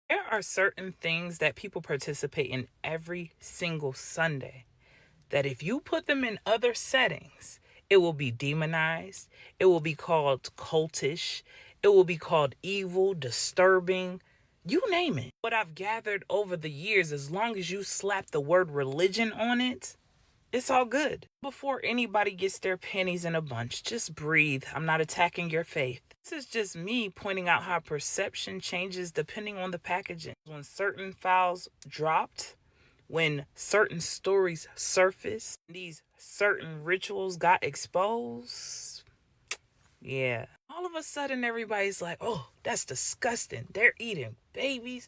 There are certain things that people participate in every single Sunday that if you put them in other settings, it will be demonized, it will be called cultish, it will be called evil, disturbing, you name it. What I've gathered over the years, as long as you slap the word religion on it, it's all good. Before anybody gets their panties in a bunch, just breathe. I'm not attacking your faith. This is just me pointing out how perception changes depending on the packaging. When certain files dropped, when certain stories surfaced, these certain rituals got exposed, yeah. All of a sudden, everybody's like, oh, that's disgusting. They're eating babies.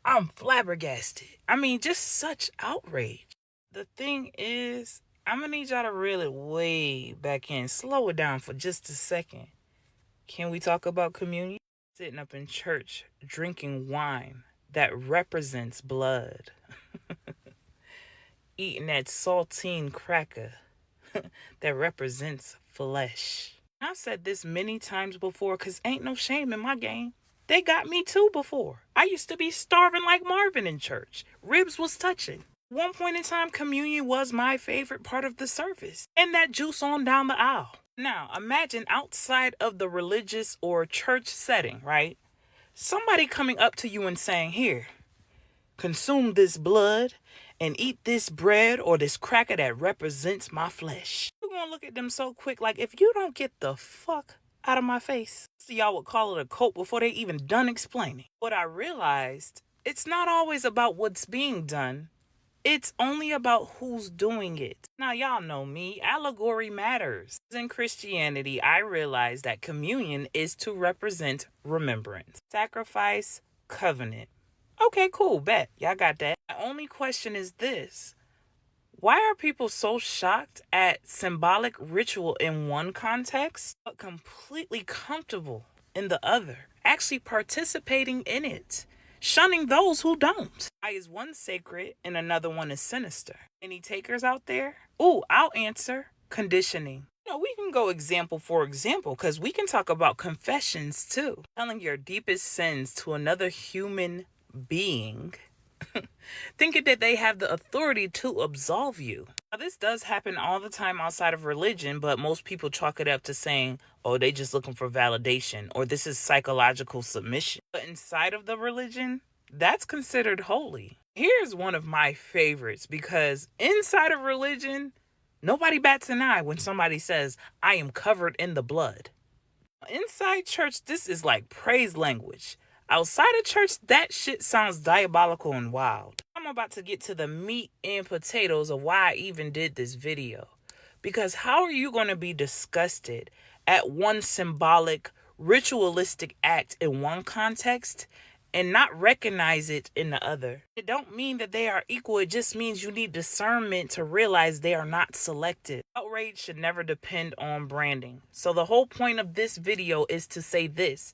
I'm flabbergasted. I mean, just such outrage. The thing is, I'm going to need y'all to reel it way back in. Slow it down for just a second. Can we talk about communion? Sitting up in church, drinking wine that represents blood. Eating that saltine cracker that represents flesh. I've said this many times before because ain't no shame in my game. They got me too before. I used to be starving like Marvin in church. Ribs was touching. One point in time, communion was my favorite part of the service. And that juice on down the aisle. Now, imagine outside of the religious or church setting, right? Somebody coming up to you and saying, here, consume this blood and eat this bread or this cracker that represents my flesh. You're going to look at them so quick, like, if you don't get the fuck out of my face. So y'all would call it a cult before they even done explaining. What I realized, it's not always about what's being done. It's only about who's doing it. Now, y'all know me. Allegory matters. In Christianity, I realized that communion is to represent remembrance. Sacrifice, covenant. Okay, cool, bet. Y'all got that. The only question is this. Why are people so shocked at symbolic ritual in one context, but completely comfortable in the other, actually participating in it, shunning those who don't? Why is one sacred and another one is sinister? Any takers out there? Ooh, I'll answer. Conditioning. We can go example for example, because we can talk about confessions too. Telling your deepest sins to another human being, thinking that they have the authority to absolve you. Now, this does happen all the time outside of religion, but most people chalk it up to saying, oh, they just looking for validation, or this is psychological submission. But inside of the religion, that's considered holy. Here's one of my favorites, because inside of religion, nobody bats an eye when somebody says, I am covered in the blood. Inside church, this is like praise language. Outside of church, that shit sounds diabolical and wild. I'm about to get to the meat and potatoes of why I even did this video. Because how are you going to be disgusted at one symbolic, ritualistic act in one context and not recognize it in the other? It don't mean that they are equal. It just means you need discernment to realize they are not selective. Outrage should never depend on branding. So the whole point of this video is to say this.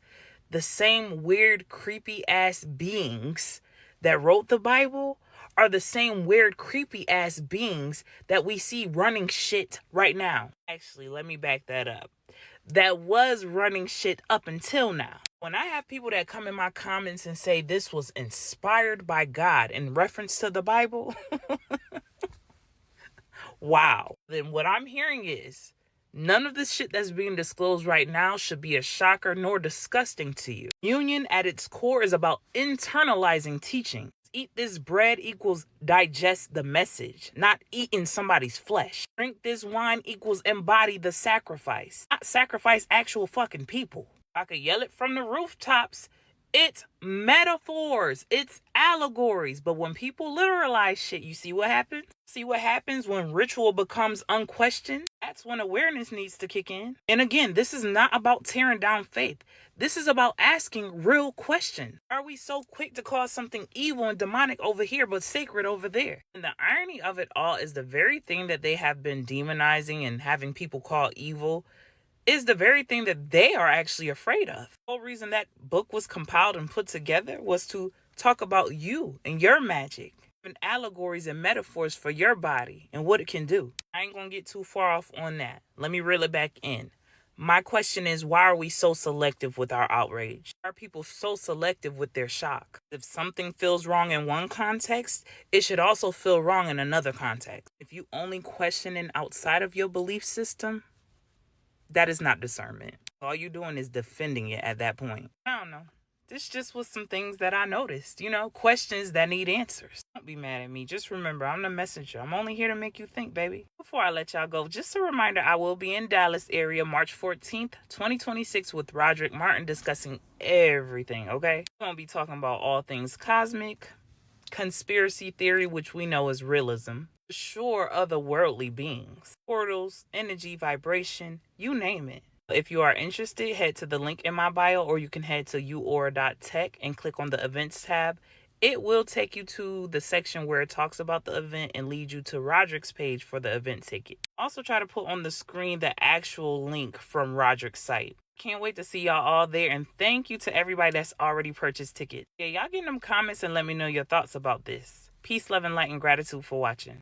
The same weird, creepy ass beings that wrote the Bible are the same weird, creepy ass beings that we see running shit right now. Actually, let me back that up. That was running shit up until now. When I have people that come in my comments and say this was inspired by God in reference to the Bible, wow. Then what I'm hearing is, none of the shit that's being disclosed right now should be a shocker nor disgusting to you. Union at its core is about internalizing teaching. Eat this bread equals digest the message, not eating somebody's flesh. Drink this wine equals embody the sacrifice, not sacrifice actual fucking people. I could yell it from the rooftops. It's metaphors. It's allegories. But when people literalize shit, you see what happens? See what happens when ritual becomes unquestioned? That's when awareness needs to kick in. And again, this is not about tearing down faith. This is about asking real questions. Are we so quick to call something evil and demonic over here, but sacred over there? And the irony of it all is the very thing that they have been demonizing and having people call evil is the very thing that they are actually afraid of. The whole reason that book was compiled and put together was to talk about you and your magic, and allegories and metaphors for your body and what it can do. I ain't gonna get too far off on that. Let me reel it back in. My question is, why are we so selective with our outrage? Why are people so selective with their shock? If something feels wrong in one context, it should also feel wrong in another context. If you only question it outside of your belief system, that is not discernment. All you're doing is defending it at that point. I don't know. This just was some things that I noticed, questions that need answers. Don't be mad at me. Just remember, I'm the messenger. I'm only here to make you think, baby. Before I let y'all go, just a reminder, I will be in Dallas area March 14th, 2026 with Roderick Martin discussing everything, okay? We're going to be talking about all things cosmic, conspiracy theory, which we know is realism, sure, otherworldly beings, portals, energy, vibration, you name it. If you are interested, head to the link in my bio, or you can head to uaura.tech and click on the events tab. It will take you to the section where it talks about the event and lead you to Roderick's page for the event ticket. Also try to put on the screen the actual link from Roderick's site. Can't wait to see y'all all there, and thank you to everybody that's already purchased tickets. Yeah, y'all get in them comments and let me know your thoughts about this. Peace, love, and light, and gratitude for watching.